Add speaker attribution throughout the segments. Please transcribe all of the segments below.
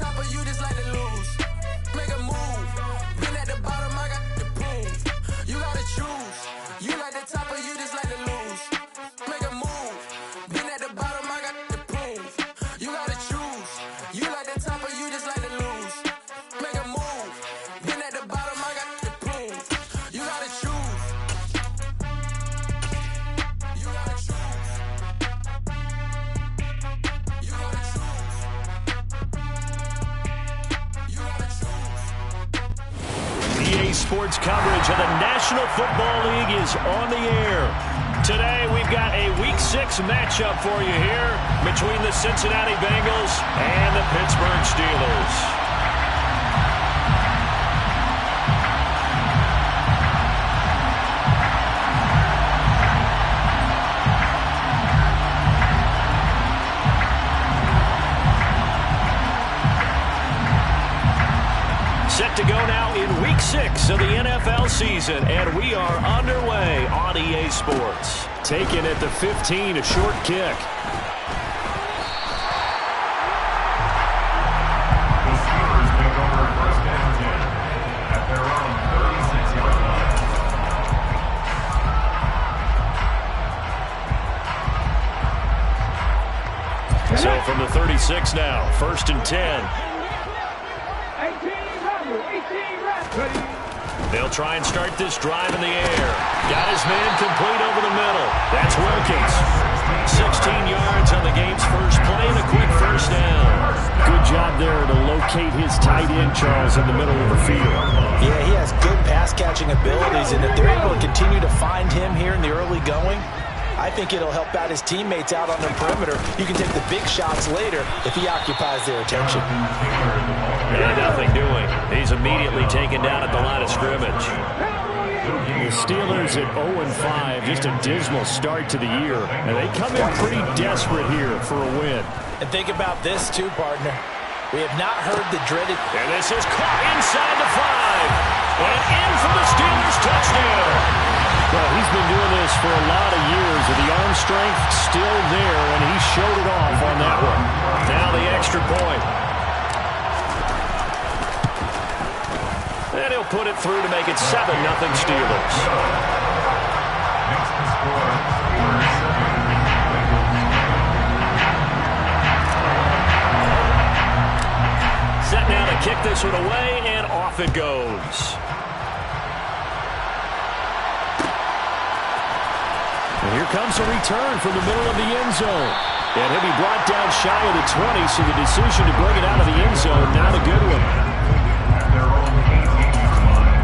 Speaker 1: top of you just like to lose. Make a move. Been at the bottom, I got the prove. You gotta choose. You like the top of you just like to lose. Make a move. Been at the bottom, I got the prove. You gotta choose. You like the top of you just like to lose. Make a move. Been at the bottom, I got the prove. You gotta choose. You gotta choose. You gotta choose. You gotta choose.
Speaker 2: EA Sports coverage of the National Football League is on the air. Today we've got a Week 6 matchup for you here between the Cincinnati Bengals and the Pittsburgh Steelers. Set to go now in Week 6 of the NFL season, and we are underway on EA Sports. Taken at the 15, a short kick.
Speaker 3: The Steelers take over first and 10 at their own 36-yard line.
Speaker 2: So from the 36 now, first and 10. They'll try and start this drive in the air. Got his man complete over the middle. That's Wilkins. 16 yards on the game's first play and a quick first down.
Speaker 4: Good job there to locate his tight end, Charles, in the middle of the field.
Speaker 5: Yeah, he has good pass-catching abilities, and if they're able to continue to find him here in the early going, I think it'll help out his teammates out on the perimeter. You can take the big shots later if he occupies their attention.
Speaker 2: Yeah, nothing doing. He's immediately taken down at the line of scrimmage.
Speaker 4: The Steelers at 0-5, just a dismal start to the year. And they come in pretty desperate here for a win.
Speaker 5: And think about this too, partner. We have not heard the dreaded...
Speaker 2: And this is caught inside the 5. And in for the Steelers touchdown.
Speaker 4: Well, he's been doing this for a lot of years, and the arm strength still there, and he showed it off on that one.
Speaker 2: Now the extra point. And he'll put it through to make it 7-0 Steelers.
Speaker 3: Next to score,
Speaker 2: Set now to kick this one away, and off it goes.
Speaker 4: And here comes a return from the middle of the end zone. And he'll be brought down shy of the 20, so the decision to bring it out of the end zone, not a good one.
Speaker 3: at their own 18-yard line.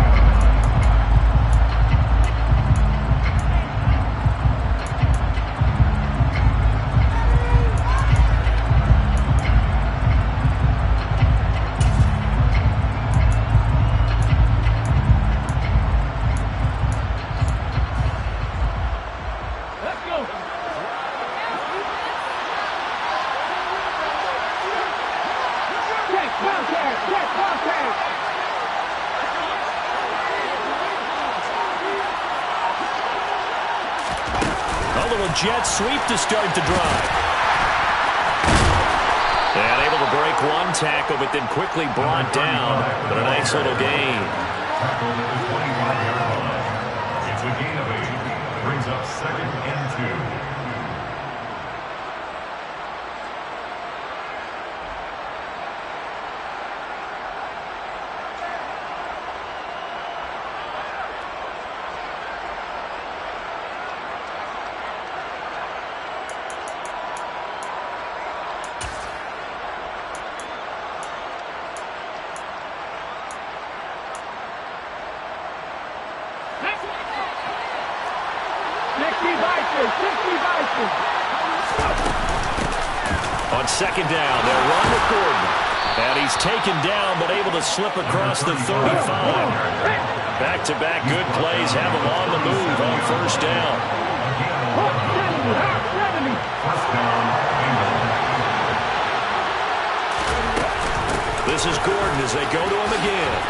Speaker 2: Jet sweep to start the drive. And able to break one tackle, but then quickly brought down. But a nice little gain.
Speaker 3: Tackled at the 21-yard line. It's a gain of 8. Brings up 2nd and 2.
Speaker 2: On 2nd down, they'll run with Gordon. And he's taken down, but able to slip across the 35. Back-to-back good plays have him on the move on 1st down. This is Gordon as they go to him again.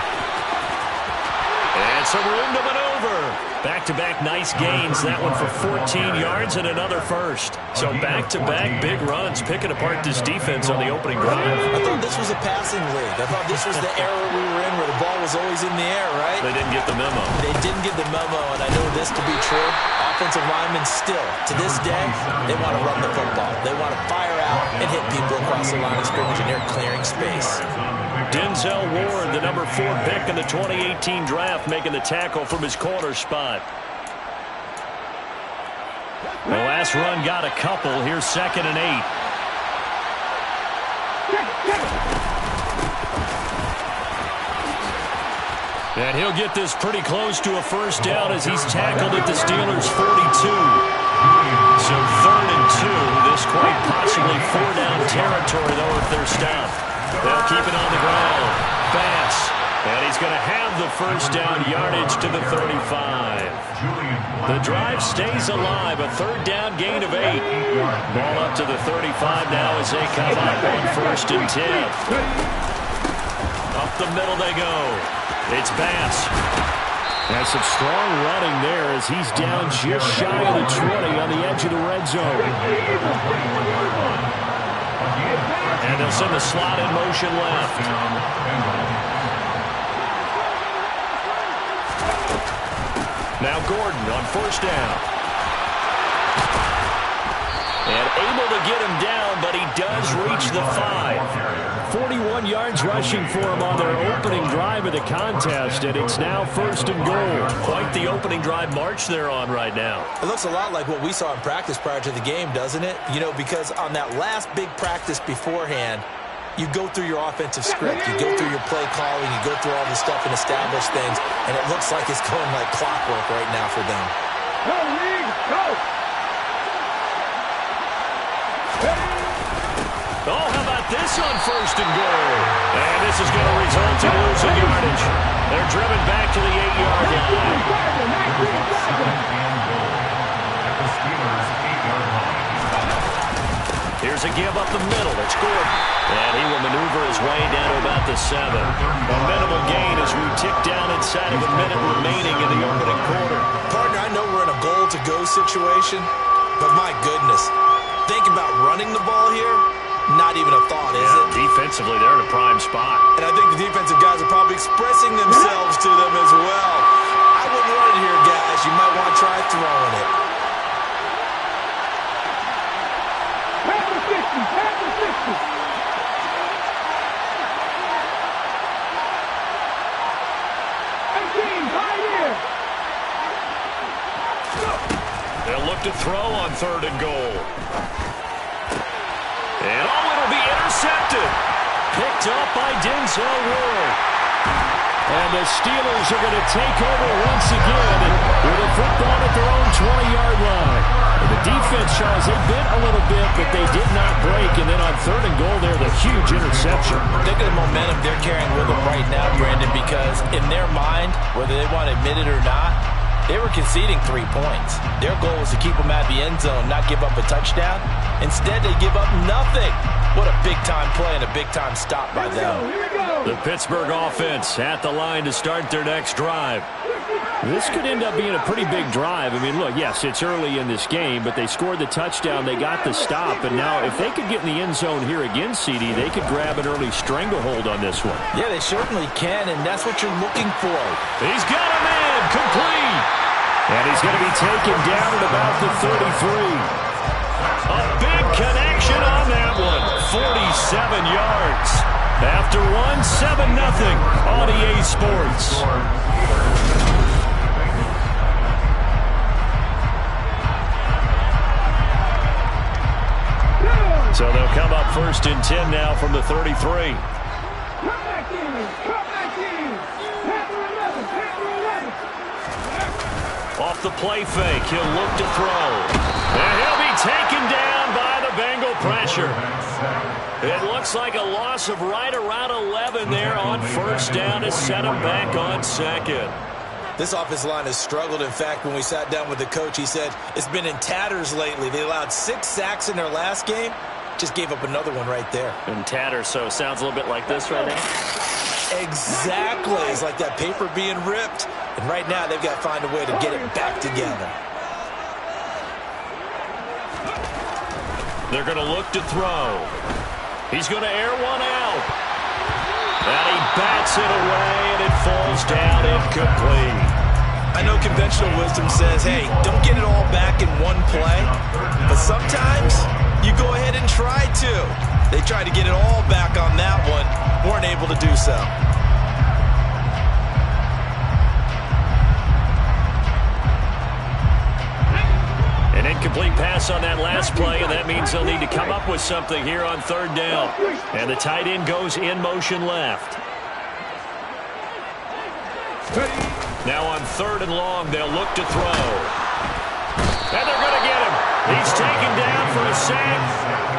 Speaker 2: And some room to maneuver. Back-to-back nice gains. That one for 14 yards and another first. So back-to-back big runs, picking apart this defense on the opening drive.
Speaker 5: I thought this was a passing league. I thought this was the era we were in where the ball was always in the air, right?
Speaker 2: They didn't get the memo.
Speaker 5: They didn't get the memo, and I know this to be true. Offensive linemen still, to this day, they want to run the football. They want to fire out and hit people across the line of scrimmage, and they're clearing space.
Speaker 2: Denzel Ward, the number 4 pick in the 2018 draft, making the tackle from his corner spot. The last run got a couple. Here's 2nd and 8. And he'll get this pretty close to a first down as he's tackled at the Steelers' 42. So 3rd and 2. This quite possibly 4-down territory, though, if they're stopped. They'll keep it on the ground. Bass. And he's going to have the first down yardage to the 35. The drive stays alive. A 3rd down gain of 8. Ball up to the 35 now as they come up on 1st and 10. Up the middle they go. It's Bass. And some strong running there as he's down just shy of the 20 on the edge of the red zone. And they'll send the slot in motion left. Now Gordon on 1st down. And able to get him down, but he does reach the 5. 41 yards rushing for him on their opening drive of the contest, and it's now 1st and goal. Quite the opening drive march they're on right now.
Speaker 5: It looks a lot like what we saw in practice prior to the game, doesn't it? You know, because on that last big practice beforehand, you go through your offensive script, you go through your play calling, you go through all this stuff and establish things, and it looks like it's going like clockwork right now for them.
Speaker 6: Go, League, go!
Speaker 2: Oh, how about this on 1st and goal? And this is going to result in losing yardage. They're driven back to the 8-yard line. Here's a give up the middle. It's Gordon. And he will maneuver his way down to about the 7. A minimal gain as we tick down inside of a minute remaining in the opening quarter.
Speaker 5: Partner, I know we're in a goal-to-go situation, but my goodness, think about running the ball here. Not even a thought, is it?
Speaker 2: Defensively, they're in a prime spot.
Speaker 5: And I think the defensive guys are probably expressing themselves to them as well. I wouldn't run it here, guys. You might want to try throwing it.
Speaker 6: Pass the 60, pass the 60.
Speaker 2: They'll look to throw on 3rd and goal. And it'll be intercepted. Picked up by Denzel Ward. And the Steelers are going to take over once again with a football at their own 20-yard line. And the defense, Charles, they bit a little bit, but they did not break. And then on 3rd and goal there, the huge interception.
Speaker 5: Think of the momentum they're carrying with them right now, Brandon, because in their mind, whether they want to admit it or not, they were conceding 3 points. Their goal was to keep them at the end zone, not give up a touchdown. Instead, they give up nothing. What a big-time play and a big-time stop by them.
Speaker 2: The Pittsburgh offense at the line to start their next drive. This could end up being a pretty big drive. I mean, look, yes, it's early in this game, but they scored the touchdown, they got the stop, and now if they could get in the end zone here again, CD, they could grab an early stranglehold on this one.
Speaker 5: Yeah, they certainly can, and that's what you're looking for.
Speaker 2: He's got a man, complete. And he's going to be taken down at about the 33. A big connection on that one. 47 yards. After one, 7-0 on EA Sports. So they'll come up 1st and 10 now from the 33.
Speaker 6: Come back in. Panther 11, Panther 11.
Speaker 2: Off the play fake, he'll look to throw. And he'll be taken down by the Bengal pressure. It looks like a loss of right around 11 there on 1st down to set him back on 2nd.
Speaker 5: This offensive line has struggled. In fact, when we sat down with the coach, he said it's been in tatters lately. They allowed 6 sacks in their last game. Just gave up another one right there.
Speaker 2: In tatters, so it sounds a little bit like this right now.
Speaker 5: Exactly. It's like that paper being ripped. And right now, they've got to find a way to get it back together.
Speaker 2: They're going to look to throw. He's going to air one out. And he bats it away, and it falls down incomplete.
Speaker 5: I know conventional wisdom says, hey, don't get it all back in one play. But sometimes you go ahead and try to. They tried to get it all back on that one. Weren't able to do so.
Speaker 2: An incomplete pass on that last play, and that means they'll need to come up with something here on third down. And the tight end goes in motion left. Now on third and long, they'll look to throw. And they're going to get him. He's taken down for a sack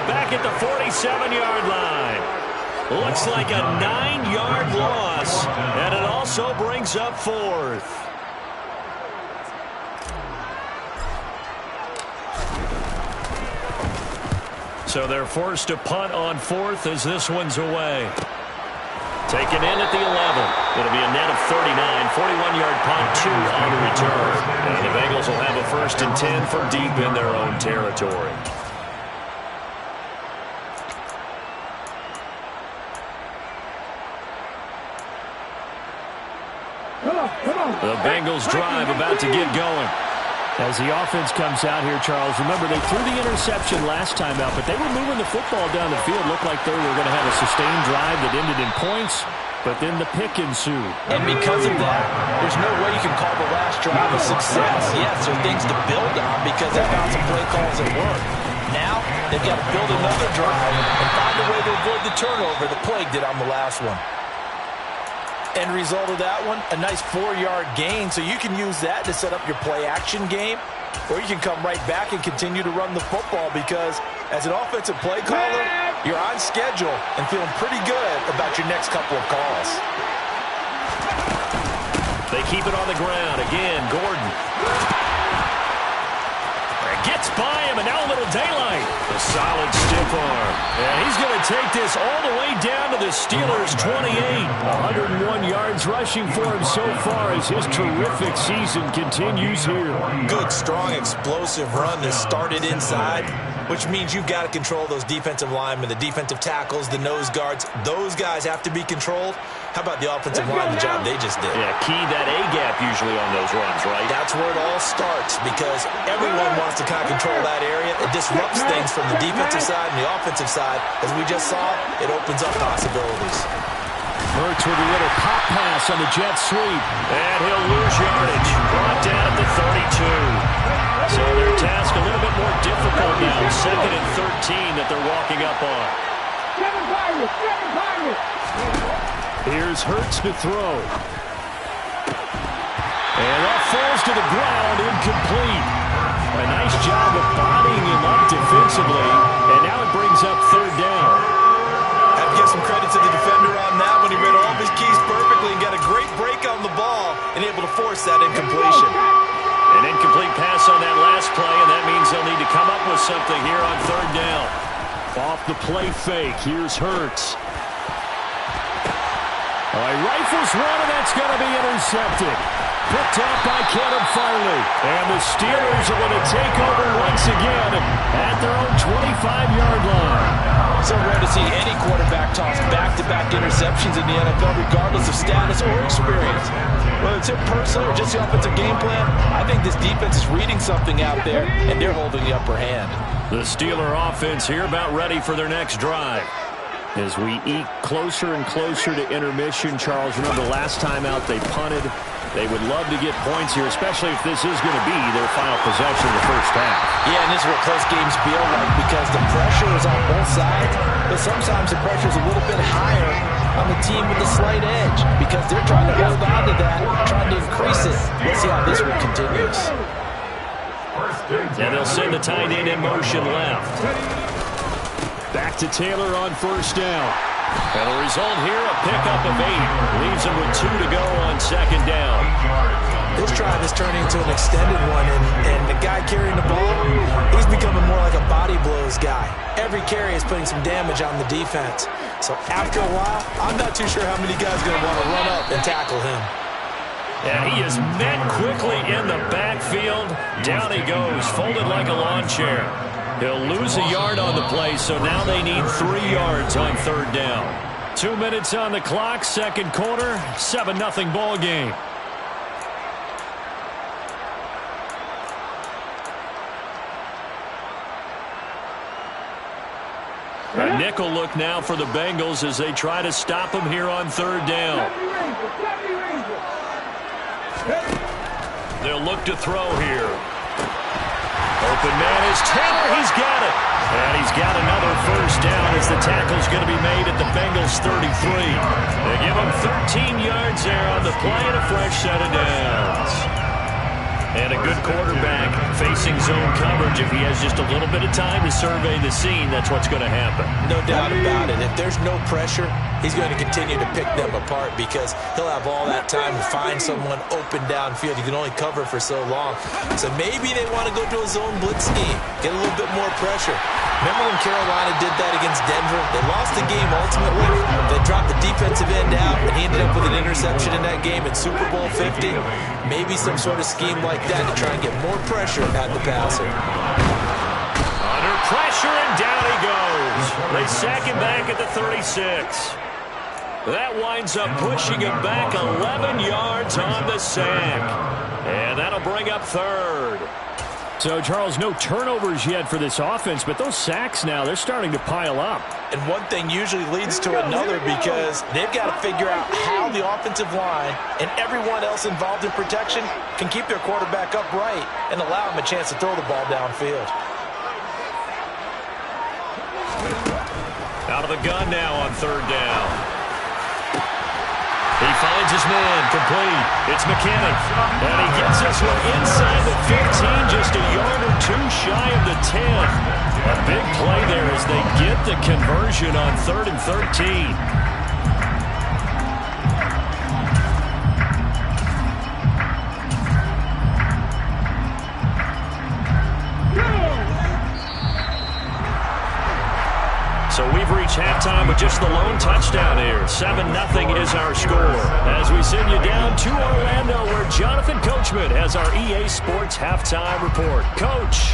Speaker 2: back at the 47-yard line. Looks like a 9-yard loss, and it also brings up fourth. So they're forced to punt on fourth as this one's away. Taken in at the 11. It'll be a net of 39. 41-yard punt, 2 on the return. And the Bengals will have a 1st and 10 from deep in their own territory. The Bengals drive about to get going.
Speaker 4: As the offense comes out here, Charles, remember they threw the interception last time out, but they were moving the football down the field. Looked like they were going to have a sustained drive that ended in points, but then the pick ensued.
Speaker 5: And because of that, there's no way you can call the last drive a success. Yes, there are things to build on because they found some play calls that work. Now, they've got to build another drive and find a way to avoid the turnover that plagued it on the last one. End result of that one, a nice 4-yard gain, so you can use that to set up your play-action game, or you can come right back and continue to run the football because as an offensive play caller, you're on schedule and feeling pretty good about your next couple of calls.
Speaker 2: They keep it on the ground. Again, Gordon. Gets by him, and now a little daylight. A solid stiff arm. And he's going to take this all the way down to the Steelers' 28.
Speaker 4: 101 yards rushing for him so far as his terrific season continues here.
Speaker 5: Good, strong, explosive run that started inside, which means you've got to control those defensive linemen, the defensive tackles, the nose guards. Those guys have to be controlled. How about the offensive line, the job they just did?
Speaker 2: Yeah, key that A-gap usually on those runs, right?
Speaker 5: That's where it all starts because everyone wants to kind of control that area. It disrupts things from the defensive side and the offensive side. As we just saw, it opens up possibilities.
Speaker 4: Hurts with a little pop pass on the jet sweep.
Speaker 2: And he'll lose yardage. Brought down at the 32. So their task a little bit more difficult now. 2nd and 13 that they're walking up on.
Speaker 4: Here's Hurts to throw. And that falls to the ground, incomplete. A nice job of bodying him up defensively, and now it brings up third down.
Speaker 5: I have to give some credit to the defender on that when he read all of his keys perfectly and got a great break on the ball and able to force that incompletion.
Speaker 2: An incomplete pass on that last play, and that means they'll need to come up with something here on third down.
Speaker 4: Off the play fake, here's Hurts. All right, rifles one, and that's going to be intercepted. Picked up by Caleb Farley. And the Steelers are going to take over once again at their own 25-yard line.
Speaker 5: So rare to see any quarterback toss back-to-back interceptions in the NFL, regardless of status or experience. Whether it's him personally or just the offensive game plan, I think this defense is reading something out there, and they're holding the upper hand.
Speaker 2: The Steeler offense here about ready for their next drive.
Speaker 4: As we eke closer and closer to intermission, Charles, remember last time out they punted. They would love to get points here, especially if this is going to be their final possession of the first half.
Speaker 5: Yeah, and this is what close games feel like because the pressure is on both sides, but sometimes the pressure is a little bit higher on the team with the slight edge because they're trying to hold on to that, trying to increase it. Let's see how this one continues.
Speaker 2: And they'll send the tight end in motion left.
Speaker 4: Back to Taylor on first down.
Speaker 2: And the result here, a pickup of 8. Leaves him with 2 to go on second down.
Speaker 5: This drive is turning into an extended one, and the guy carrying the ball, he's becoming more like a body blows guy. Every carry is putting some damage on the defense. So after a while, I'm not too sure how many guys are going to want to run up and tackle him.
Speaker 2: And he is met quickly in the backfield. Down he goes, folded like a lawn chair. He'll lose a yard on the play, so now they need 3 yards on third down. 2 minutes on the clock, second quarter, 7-0 ball game. A nickel look now for the Bengals as they try to stop him here on third down. They'll look to throw here. Open man is Taylor. He's got it. And he's got another first down as the tackle's going to be made at the Bengals 33. They give him 13 yards there on the play and a fresh set of downs. And a good quarterback facing zone coverage. If he has just a little bit of time to survey the scene, that's what's going to happen.
Speaker 5: No doubt about it. If there's no pressure, he's going to continue to pick them apart because he'll have all that time to find someone open downfield. He can only cover for so long. So maybe they want to go to a zone blitz scheme, get a little bit more pressure. Remember when Carolina did that against Denver? They lost the game ultimately. They dropped the defensive end out, and he ended up with an interception in that game in Super Bowl 50. Maybe some sort of scheme like that to try and get more pressure at the passer.
Speaker 2: Under pressure, and down he goes. They sack him back at the 36. That winds up pushing him back 11 yards on the sack. And that'll bring up third.
Speaker 4: So, Charles, no turnovers yet for this offense, but those sacks now, they're starting to pile up.
Speaker 5: And one thing usually leads to another because they've got to figure out how the offensive line and everyone else involved in protection can keep their quarterback upright and allow him a chance to throw the ball downfield.
Speaker 2: Out of the gun now on third down. He finds his man, complete. It's McKinnon. And he gets this one inside the 15, just a yard or two shy of the 10. A big play there as they get the conversion on 3rd and 13. So we've reached halftime with just the lone touchdown here. 7-0 is our score. As we send you down to Orlando, where Jonathan Coachman has our EA Sports halftime report. Coach.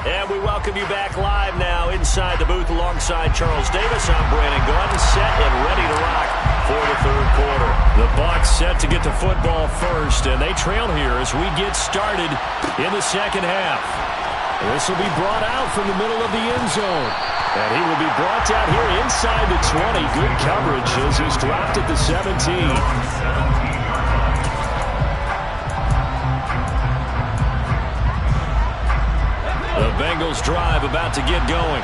Speaker 2: And we welcome you back live now inside the booth alongside Charles Davis. I'm Brandon Gordon, set and ready to rock for the third quarter. The Bucs set to get the football first, and they trail here as we get started in the second half. This will be brought out from the middle of the end zone. And he will be brought down here inside the 20. Good coverage as he's dropped at the 17. The Bengals drive about to get going.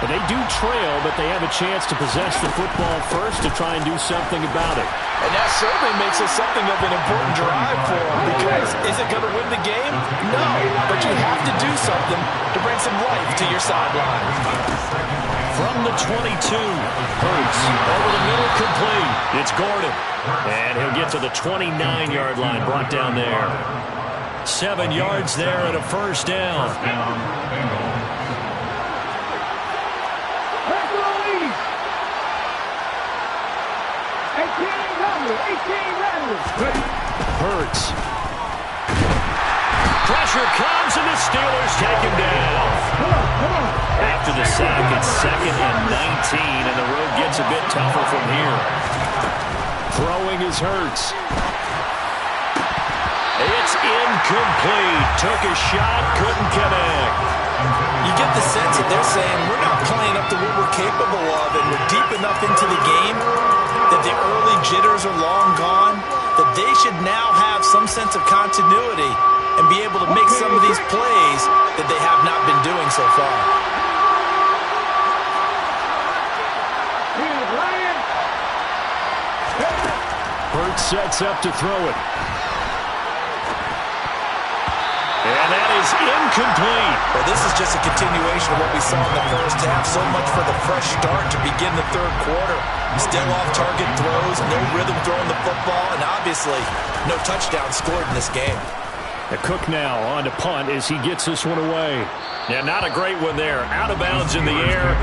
Speaker 2: But they do trail, but they have a chance to possess the football first to try and do something about it.
Speaker 5: And that certainly makes it something of an important drive for them because is it going to win the game? No, but you have to do something to bring some life to your sideline.
Speaker 2: From the 22, Hurts over the middle, complete. It's Gordon. And he'll get to the 29-yard line, brought down there. 7 yards there and a first down.
Speaker 4: Hurts.
Speaker 2: Pressure comes, and the Steelers take him down. After the sack, it's 2nd and 19, and the road gets a bit tougher from here.
Speaker 4: Throwing is Hurts.
Speaker 2: It's incomplete. Took a shot, couldn't connect.
Speaker 5: You get the sense that they're saying we're not playing up to what we're capable of, and we're deep enough into the game that the early jitters are long gone, that they should now have some sense of continuity and be able to make some of these plays that they have not been doing so far.
Speaker 4: Hurts sets up to throw it.
Speaker 2: And that is incomplete.
Speaker 5: Well, this is just a continuation of what we saw in the first half. So much for the fresh start to begin the third quarter. Still off-target throws, no rhythm throwing the football, and obviously no touchdown scored in this game.
Speaker 4: Cook now on to punt as he gets this one away.
Speaker 2: Yeah, not a great one there. Out of bounds in the air.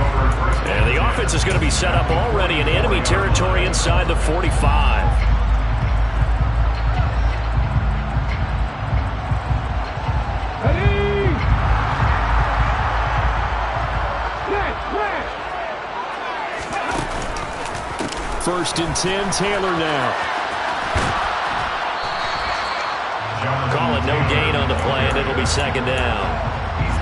Speaker 2: And the offense is going to be set up already in enemy territory inside the 45.
Speaker 4: First and 10, Taylor now.
Speaker 2: Call it no gain on the play, and it'll be second down.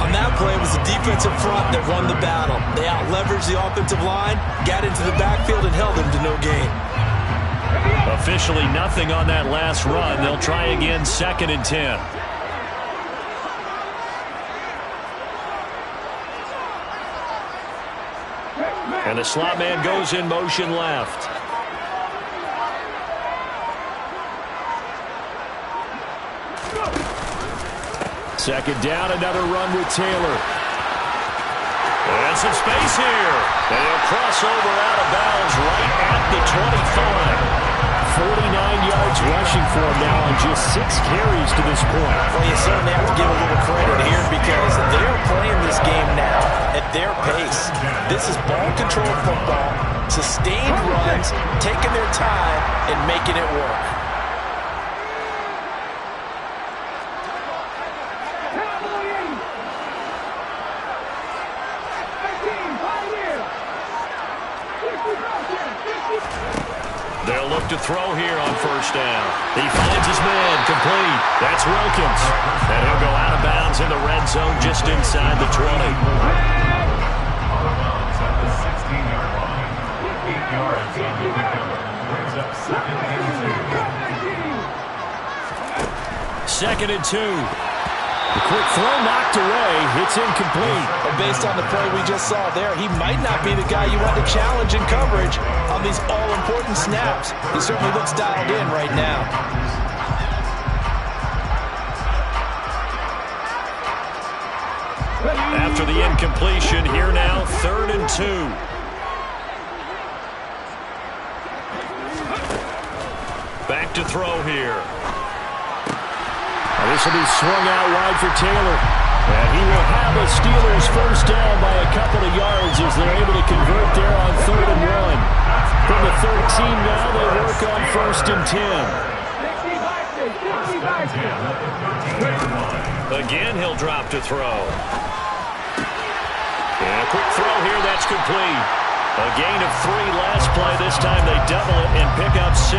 Speaker 5: On that play, it was the defensive front that won the battle. They out-leveraged the offensive line, got into the backfield, and held them to no gain.
Speaker 2: Officially nothing on that last run. They'll try again, second and 10. And the slot man goes in motion left.
Speaker 4: Second down, another run with Taylor.
Speaker 2: And some space here. And he'll cross over out of bounds right at the 25.
Speaker 4: 49 yards rushing for him now on just 6 carries to this point.
Speaker 5: Well, you certainly have to give a little credit here because they're playing this game now at their pace. This is ball-controlled football, sustained runs, taking their time, and making it work.
Speaker 2: They'll look to throw here on first down. He finds his man, complete. That's Wilkins. And he'll go out of bounds in the red zone just inside the 20.
Speaker 3: Out of bounds at the 16-yard line. 8 yards on the pickup. Brings up second and 2.
Speaker 4: Second and 2. The quick throw knocked away. It's incomplete.
Speaker 5: And based on the play we just saw there, he might not be the guy you want to challenge in coverage on these all-important snaps. He certainly looks dialed in right now.
Speaker 2: After the incompletion, here now, third and 2. Back to throw here.
Speaker 4: This will be swung out wide for Taylor. And he will have a Steelers first down by a couple of yards as they're able to convert there on third and 1. From the 13 now, they work on first and 10.
Speaker 2: Again, he'll drop to throw. And a quick throw here, that's complete. A gain of 3 last play. This time they double it and pick up 6.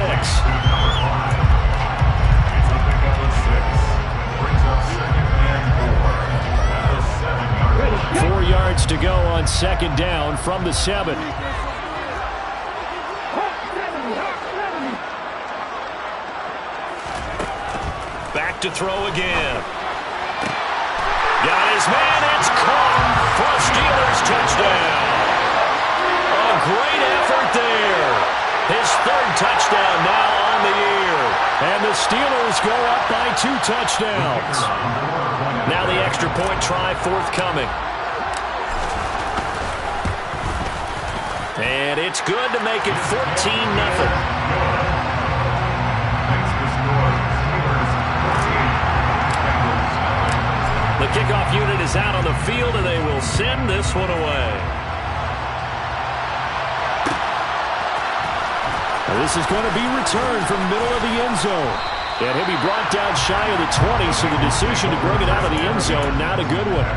Speaker 4: 4 yards to go on second down from the 7.
Speaker 2: Back to throw again. Got his man, it's caught for a Steelers touchdown. A great effort there. His 3rd touchdown now on the year.
Speaker 4: And the Steelers go up by 2 touchdowns.
Speaker 2: Now the extra point try forthcoming. And it's good to make it 14-0. The kickoff unit is out on the field, and they will send this one away.
Speaker 4: This is going to be returned from middle of the end zone. And he'll be brought down shy of the 20, so the decision to bring it out of the end zone, not a good one.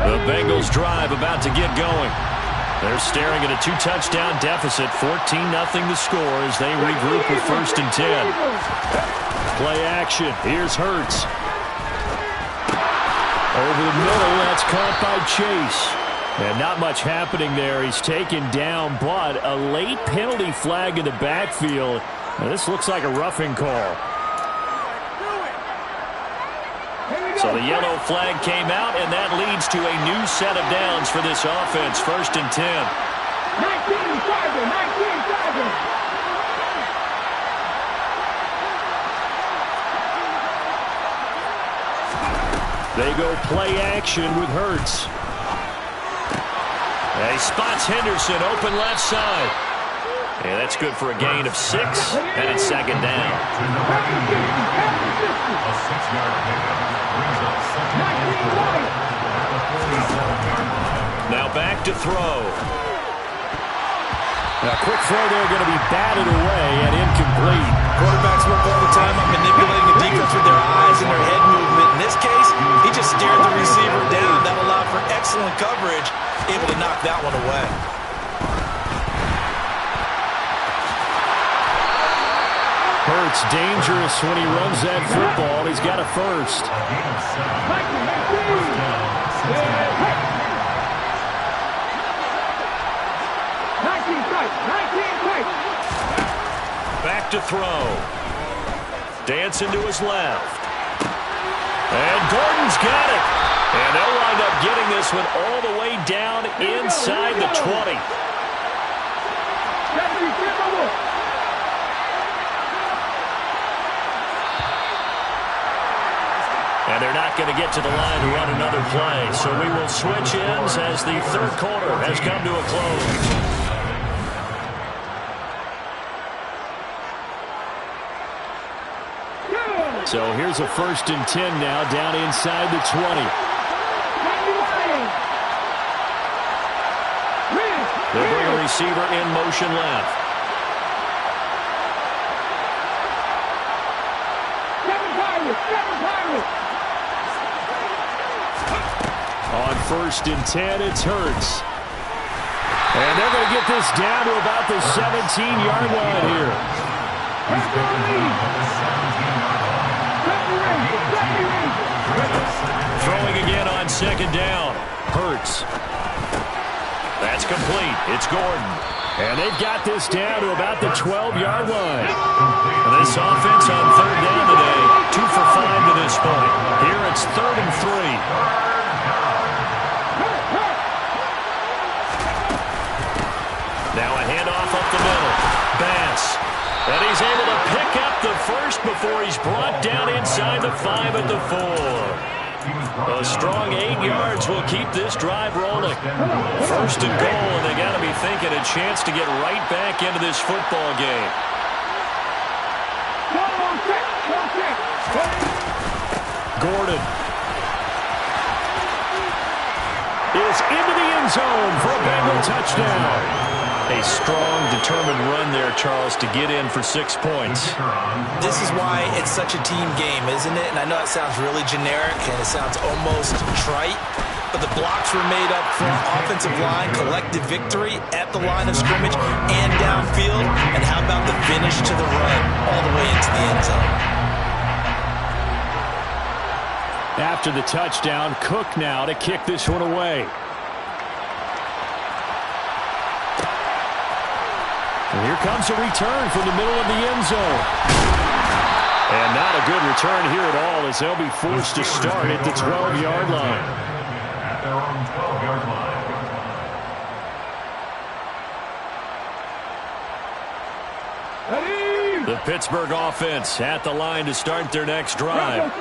Speaker 2: The Bengals drive about to get going. They're staring at a 2-touchdown deficit, 14-0 the score as they regroup with first and 10.
Speaker 4: Play action. Here's Hurts. Over the middle, that's caught by Chase. And not much happening there. He's taken down, but a late penalty flag in the backfield. Now, this looks like a roughing call.
Speaker 2: So the yellow flag came out, and that leads to a new set of downs for this offense. First and 10.
Speaker 4: 19, they go play action with Hurts.
Speaker 2: He spots Henderson open left side. Yeah, that's good for a gain of 6, and it's second down.
Speaker 3: A 6-yard pickup brings up second and 4 at the 47-yard line.
Speaker 2: Now back to throw.
Speaker 4: A quick throw there, going to be batted away and incomplete.
Speaker 5: Quarterbacks work all the time on manipulating the defense with their eyes and their head movement. In this case, he just stared the receiver down. That allowed for excellent coverage, able to knock that one away.
Speaker 4: Hurts dangerous when he runs that football. He's got a first.
Speaker 2: Back to throw. Dancing to his left. And Gordon's got it. And they'll wind up getting this one all the way down inside the 20. And they're not going to get to the line to run another play. So we will switch ends as the third quarter has come to a close.
Speaker 4: So here's a 1st and 10 now, down inside the 20.
Speaker 2: They'll bring a receiver in motion left.
Speaker 4: On 1st and 10, it's Hurts. And they're going to get this down to about the 17-yard line here.
Speaker 3: He's broken down at the 17-yard line.
Speaker 2: Throwing again on 2nd down.
Speaker 4: Hurts.
Speaker 2: That's complete. It's Gordon.
Speaker 4: And they've got this down to about the 12-yard line.
Speaker 2: This offense on 3rd down today, 2 for 5 to this point. Here it's 3rd and 3. Now a handoff up the middle. Bass. And he's able to pick up the first before he's brought down inside the 5 at the 4. A strong 8 yards will keep this drive rolling. 1st and goal, and they got to be thinking a chance to get right back into this football game.
Speaker 4: Gordon is into the end zone for a Bengal touchdown.
Speaker 2: A strong, determined run there, Charles, to get in for 6 points.
Speaker 5: This is why it's such a team game, isn't it? And I know it sounds really generic and it sounds almost trite, but the blocks were made up front, offensive line, collective victory at the line of scrimmage and downfield. And how about the finish to the run all the way into the end zone?
Speaker 4: After the touchdown, Cook now to kick this one away. And here comes a return from the middle of the end zone. And not a good return here at all as they'll be forced to start at the 12-yard line.
Speaker 3: At their own 12-yard line.
Speaker 2: The Pittsburgh offense at the line to start their next drive.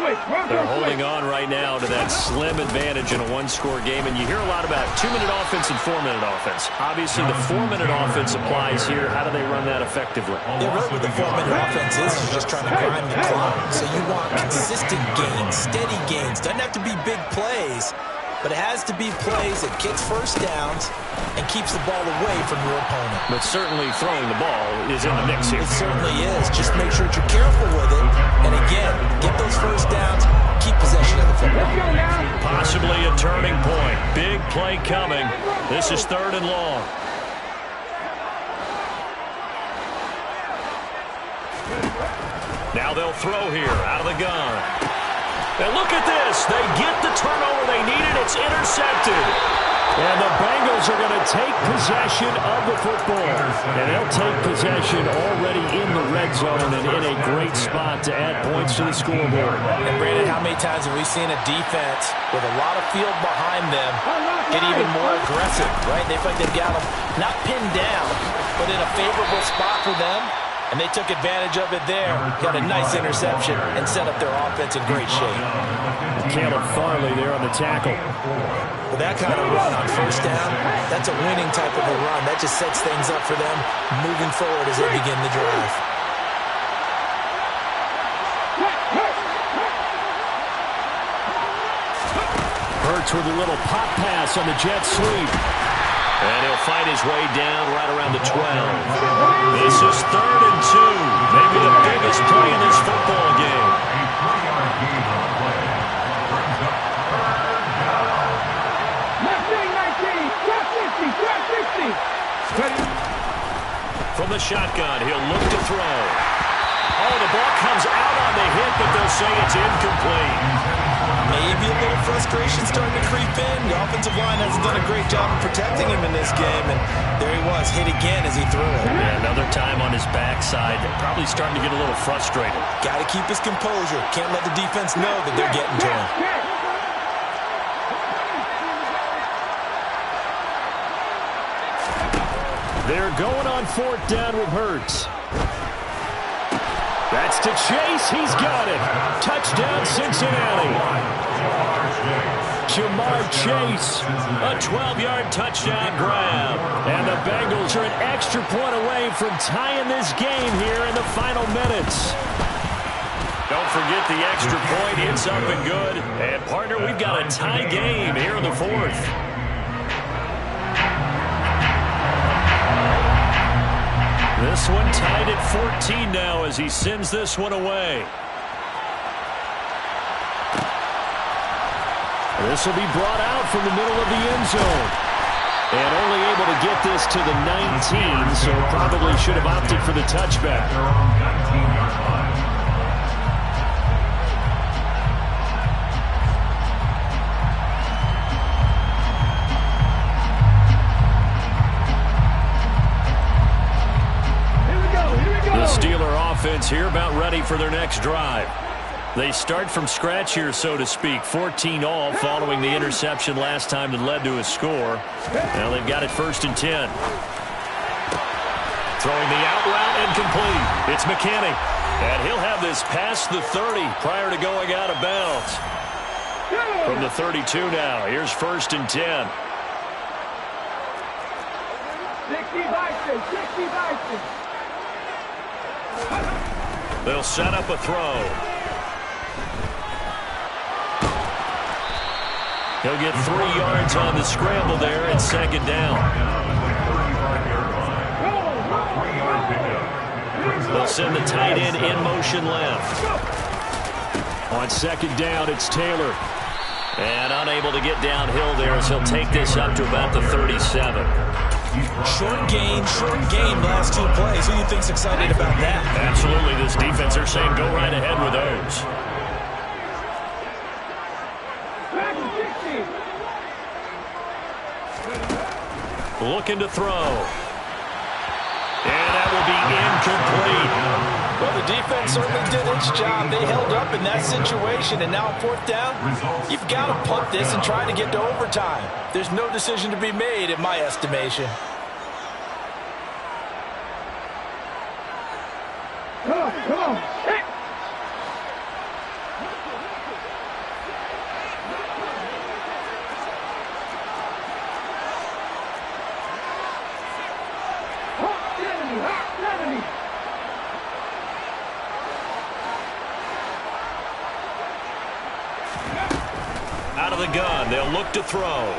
Speaker 2: They're holding on right now to that slim advantage in a one-score game. And you hear a lot about 2-minute offense and 4-minute offense. Obviously, the 4-minute offense applies here. How do they run that effectively?
Speaker 5: Yeah, really what the 4-minute offense is just trying to grind the clock. So you want consistent gains, steady gains. Doesn't have to be big plays, but it has to be plays that gets first downs and keeps the ball away from your opponent.
Speaker 2: But certainly throwing the ball is in the mix here.
Speaker 5: It certainly is. Just make sure that you're careful with it. And again, get those first downs, keep possession of the football.
Speaker 2: Possibly a turning point. Big play coming. This is 3rd and long. Now they'll throw here out of the gun. And look at this. They get the turnover they needed. It's intercepted.
Speaker 4: And the Bengals are going to take possession of the football. And they'll take possession already in the red zone and in a great spot to add points to the scoreboard.
Speaker 5: And Brandon, how many times have we seen a defense with a lot of field behind them get even more aggressive, right? They feel like they've got them not pinned down, but in a favorable spot for them. And they took advantage of it there. Got a nice interception and set up their offense in great shape.
Speaker 4: Caleb Farley there on the tackle.
Speaker 5: With that kind of run on first down, that's a winning type of a run. That just sets things up for them moving forward as they begin the drive.
Speaker 4: Hurts with a little pop pass on the jet sweep.
Speaker 2: And he'll fight his way down right around the 12. This is 3rd and 2. Maybe the biggest play in this football game.
Speaker 3: A 3-yard gain on the play. Brings up 3rd down.
Speaker 6: 19, drop 50.
Speaker 2: From the shotgun, he'll look to throw. Oh, the ball comes out on the hit, but they'll say it's incomplete.
Speaker 5: Maybe a little frustration starting to creep in. The offensive line hasn't done a great job of protecting him in this game, and there he was, hit again as he threw it.
Speaker 4: Yeah, another time on his backside. Probably starting to get a little frustrated.
Speaker 5: Got to keep his composure. Can't let the defense know that they're getting to him.
Speaker 4: They're going on 4th down with Hurts. That's to Chase. He's got it. Touchdown, Cincinnati. Jamar Chase.
Speaker 2: A 12-yard touchdown grab.
Speaker 4: And the Bengals are an extra point away from tying this game here in the final minutes.
Speaker 2: Don't forget the extra point. It's up and good. And, partner, we've got a tie game here in the 4th.
Speaker 4: This one tied at 14 now as he sends this one away. This will be brought out from the middle of the end zone. And only able to get this to the 19, so probably should have opted for the touchback.
Speaker 3: Their own 19-yard line.
Speaker 4: The Steeler offense here about ready for their next drive. They start from scratch here, so to speak. 14 all following the interception last time that led to a score. Now they've got it 1st and 10. Throwing the out route incomplete. It's McKinney. And he'll have this past the 30 prior to going out of bounds. From the 32 now. Here's 1st and 10.
Speaker 6: 60.
Speaker 2: They'll set up a throw.
Speaker 4: He'll get 3 yards on the scramble there at 2nd down. They'll send the tight end in motion left. On 2nd down, it's Taylor. And unable to get downhill there as he'll take this up to about the 37.
Speaker 5: Short gain last 2 plays. Who do you think's excited about that?
Speaker 2: Absolutely. This defense are saying go right ahead with those.
Speaker 4: Looking to throw. And that will be incomplete.
Speaker 5: Well, the defense certainly did its job. They held up in that situation, and now 4th down, you've got to punt this and try to get to overtime. There's no decision to be made in my estimation.
Speaker 6: Come on.
Speaker 2: Out of the gun, they'll look to throw.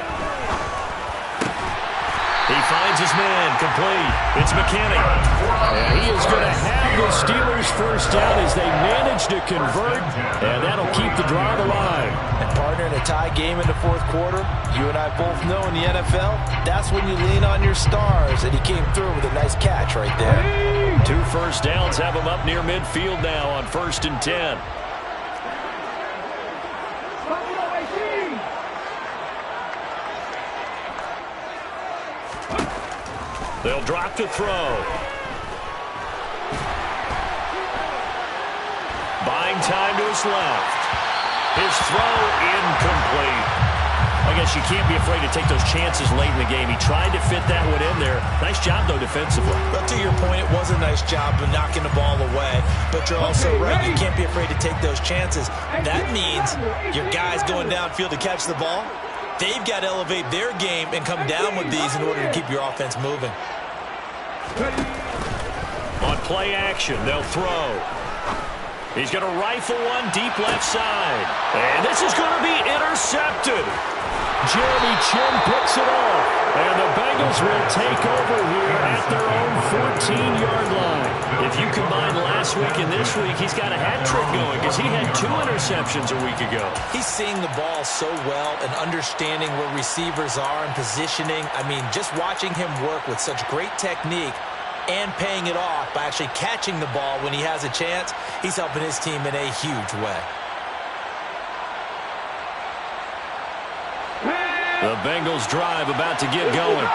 Speaker 2: He finds his man, complete. It's McKinney.
Speaker 4: And he is going to have the Steelers 1st down as they manage to convert, and that'll keep the drive alive.
Speaker 5: And partner, in a tie game in the 4th quarter, you and I both know in the NFL, that's when you lean on your stars, and he came through with a nice catch right there.
Speaker 4: 2 first downs have him up near midfield now on 1st and 10.
Speaker 2: They'll drop to throw. Buying time to his left. His throw incomplete. I guess you can't be afraid to take those chances late in the game. He tried to fit that one in there. Nice job, though, defensively.
Speaker 5: But to your point, it was a nice job of knocking the ball away. But you're also right, you can't be afraid to take those chances. That means your guys going downfield to catch the ball, they've got to elevate their game and come down with these in order to keep your offense moving.
Speaker 2: On play action, they'll throw. He's going to rifle one deep left side. And this is going to be intercepted. Jeremy Chin picks it off. And the Bengals will take over here at their own 14-yard line. If you combine last week and this week, he's got a hat trick going because he had 2 interceptions a week ago.
Speaker 5: He's seeing the ball so well and understanding where receivers are and positioning. I mean, just watching him work with such great technique and paying it off by actually catching the ball when he has a chance, he's helping his team in a huge way.
Speaker 2: The Bengals drive about to get going.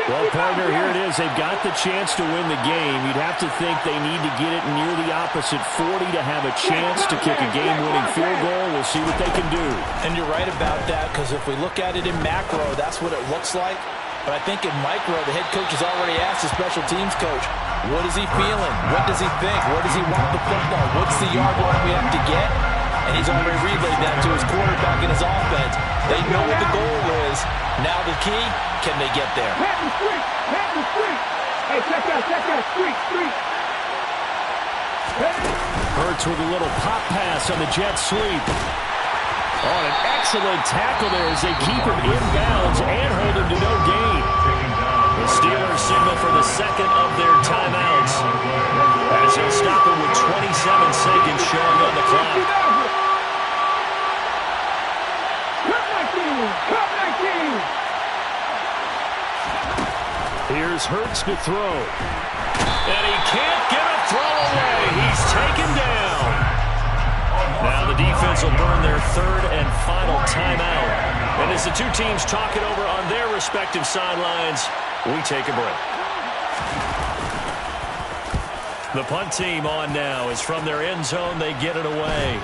Speaker 4: Well, partner, here it is. They've got the chance to win the game. You'd have to think they need to get it near the opposite 40 to have a chance to kick a game-winning field goal. We'll see what they can do.
Speaker 5: And you're right about that, because if we look at it in macro, that's what it looks like. But I think in micro, the head coach has already asked the special teams coach, what is he feeling? What does he think? Where does he want the football? What's the yard line we have to get? And he's already relayed that to his quarterback and his offense. They know what the goal is. Now the key, can they get there?
Speaker 6: Hey, check that, street.
Speaker 4: Hurts with a little pop pass on the jet sweep. Oh, an excellent tackle there as they keep him inbounds and hold him to no gain. The Steelers signal for the second of their timeouts as they'll stop him with 27 seconds showing on the clock. Here's Hurts to throw.
Speaker 2: And he can't get a throw away. He's taken down. Now the defense will burn their third and final timeout. And as the two teams talk it over on their respective sidelines, we take a break. The punt team on now is from their end zone. They get it away.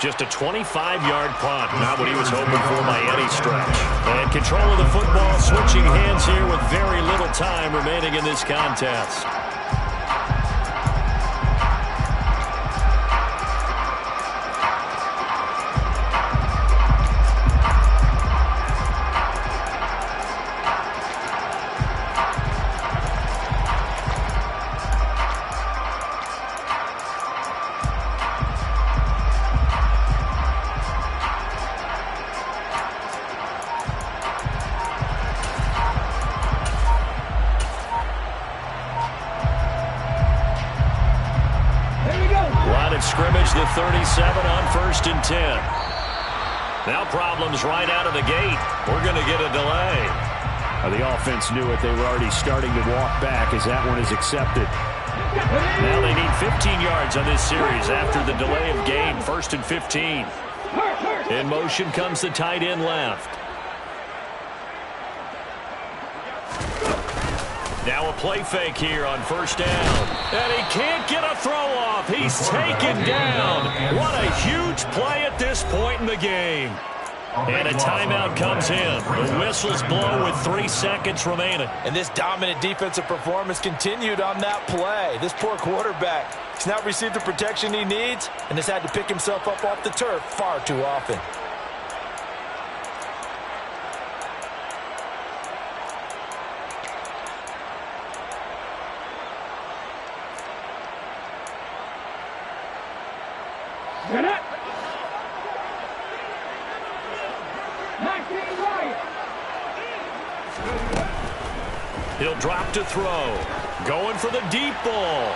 Speaker 2: Just a 25-yard punt. Not what he was hoping for by any stretch. And control of the football switching hands here with very little time remaining in this contest. Scrimmage, the 37 on 1st and 10. Now problems right out of the gate. We're going to get a delay.
Speaker 4: The offense knew it. They were already starting to walk back as that one is accepted.
Speaker 2: Now they need 15 yards on this series after the delay of game. 1st and 15. In motion comes the tight end left. Now a play fake here on 1st down. And he can't get a throw off. He's taken down. What a huge play at this point in the game. And a timeout comes in. The whistles blow with 3 seconds remaining.
Speaker 5: And this dominant defensive performance continued on that play. This poor quarterback, he's not received the protection he needs and has had to pick himself up off the turf far too often.
Speaker 6: Get it!
Speaker 2: He'll drop to throw. Going for the deep ball.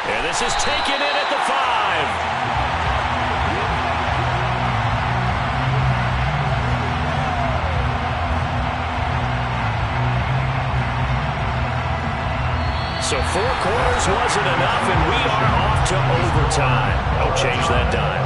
Speaker 2: And this is taken in at the 5. So 4 quarters wasn't enough, and we are off to overtime. Don't change that dime.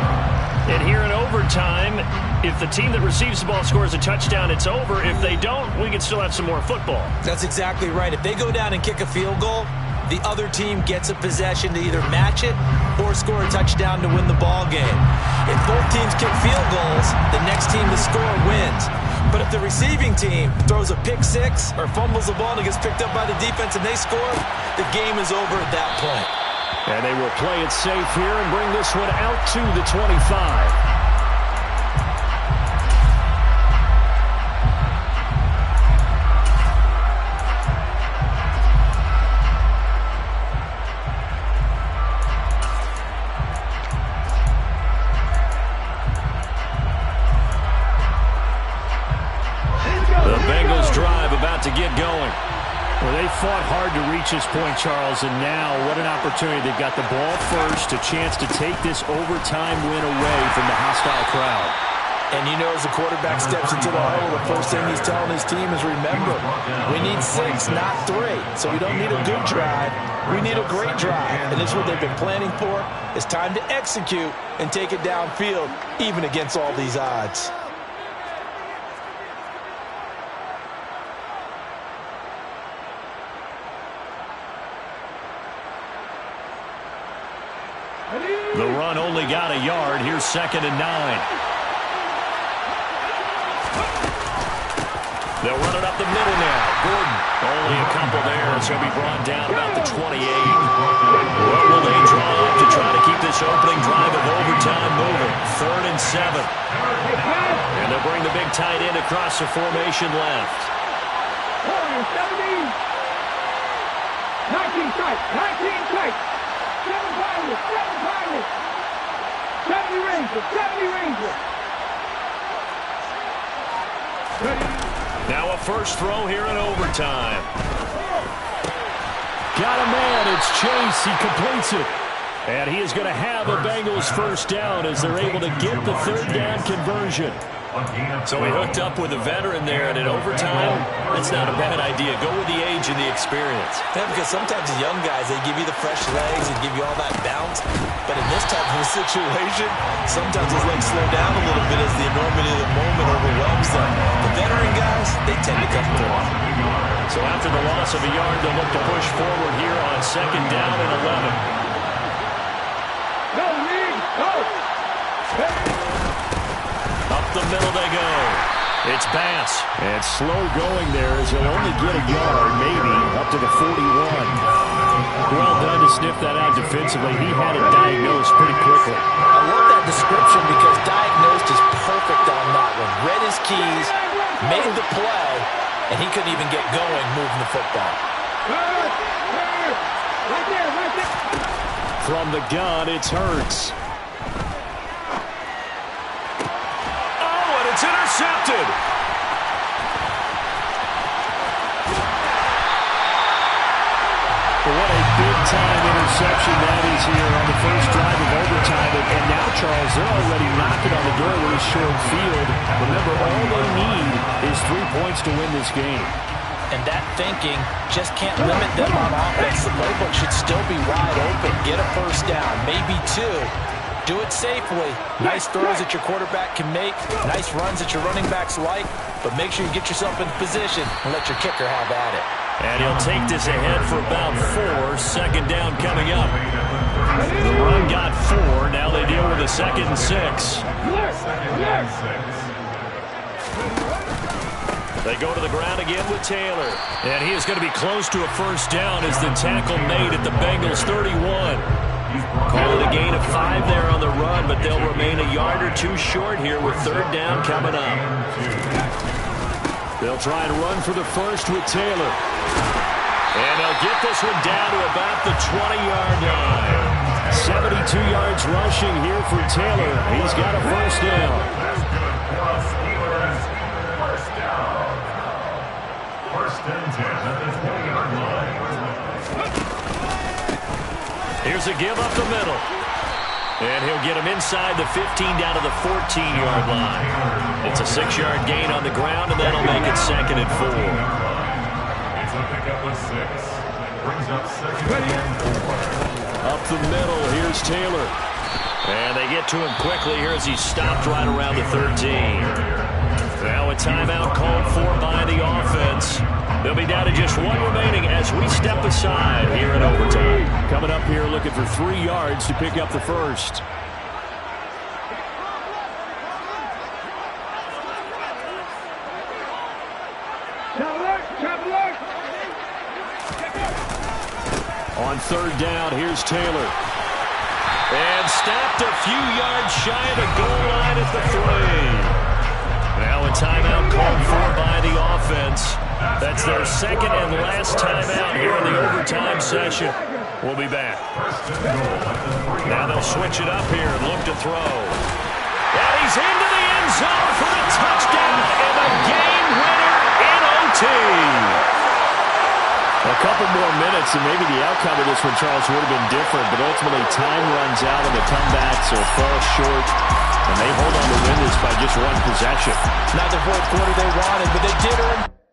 Speaker 2: And here in overtime, if the team that receives the ball scores a touchdown, it's over. If they don't, we can still have some more football.
Speaker 5: That's exactly right. If they go down and kick a field goal, the other team gets a possession to either match it or score a touchdown to win the ball game. If both teams kick field goals, the next team to score wins. But if the receiving team throws a pick six or fumbles the ball and it gets picked up by the defense and they score, the game is over at that point.
Speaker 2: And they will play it safe here and bring this one out to the 25. The Bengals drive about to get going.
Speaker 4: Well, they fought hard to reach this point, Charles, and now what an opportunity. They've got the ball first, a chance to take this overtime win away from the hostile crowd.
Speaker 5: And you know, as the quarterback steps into the huddle, the first thing he's telling his team is, remember, we need 6, not 3. So we don't need a good drive. We need a great drive. And this is what they've been planning for. It's time to execute and take it downfield, even against all these odds.
Speaker 2: The run only got a yard. Here's 2nd and 9. They'll run it up the middle now. Gordon, only a couple there, so he'll be brought down about the 28. What will they draw up to try to keep this opening drive of overtime moving? 3rd and 7. And they'll bring the big tight end across the formation left.
Speaker 6: 19 tight, 19 tight. 7 Pirates, 7 Pirates. 70 Rangers, 70 Rangers.
Speaker 2: Now a first throw here in overtime.
Speaker 4: Got a man. It's Chase. He completes it. And he is going to have a Bengals first down as they're able to get the 3rd down conversion.
Speaker 2: So he hooked up with a veteran there, and in overtime, that's not a bad idea. Go with the age and the experience.
Speaker 5: Yeah, because sometimes the young guys, they give you the fresh legs and give you all that bounce. But in this type of a situation, sometimes his legs slow down a little bit as the enormity of the moment overwhelms them. The veteran guys, they tend to come through.
Speaker 2: So after the loss of a yard, they'll look to push forward here on 2nd down and 11.
Speaker 6: Go, Reed, go.
Speaker 2: Up the middle they go. It's Bass.
Speaker 4: And slow going there as he'll only get a yard, maybe, up to the 41. Well done to sniff that out defensively. He had it diagnosed pretty quickly.
Speaker 5: I love that description because diagnosed is perfect on that one. Read his keys, made the play, and he couldn't even get going moving the football.
Speaker 6: Right there, right there.
Speaker 4: From the gun, it's Hurts.
Speaker 2: It's intercepted.
Speaker 4: What a big-time interception that is here on the first drive of overtime. And now, Charles, they're already knocking on the door with a short field. Remember, all they need is 3 points to win this game.
Speaker 5: And that thinking just can't limit them on offense. The playbook should still be wide open. Get a first down, maybe 2. Do it safely. Nice throws that your quarterback can make. Nice runs that your running backs like. But make sure you get yourself in position and let your kicker have at it.
Speaker 2: And he'll take this ahead for about 4. 2nd down coming up. The run got 4. Now they deal with a 2nd and 6. They go to the ground again with Taylor. And he is going to be close to a first down as the tackle made at the Bengals 31. Call it a gain of 5 there on the run, but they'll remain a yard or 2 short here with 3rd down coming up.
Speaker 4: They'll try and run for the first with Taylor.
Speaker 2: And they'll get this one down to about the 20-yard line.
Speaker 4: 72 yards rushing here for Taylor. He's got a first down.
Speaker 3: First and 10 at the 20-yard line.
Speaker 2: Here's a give up the middle. And he'll get him inside the 15 down to the 14-yard line. It's a 6-yard gain on the ground, and that'll make it 2nd and 4.
Speaker 3: It's a pickup of 6. Brings up 2nd and 4.
Speaker 4: Up the middle, here's Taylor.
Speaker 2: And they get to him quickly here as he's stopped right around the 13. Now a timeout called for by the offense. They'll be down to just one remaining as we step aside here in overtime.
Speaker 4: Coming up here looking for 3 yards to pick up the first. On third down, here's Taylor.
Speaker 2: And stopped a few yards shy of the goal line at the 3. Now a timeout called for by the offense. That's their second and last timeout here in the overtime session. We'll be back. Now they'll switch it up here and look to throw. And he's into the end zone for the touchdown and a game winner in OT.
Speaker 4: A couple more minutes, and maybe the outcome of this one, Charles, would have been different. But ultimately, time runs out, and the comebacks will fall short. And they hold on to win this by just one possession.
Speaker 5: Not the fourth quarter they wanted, but they did earn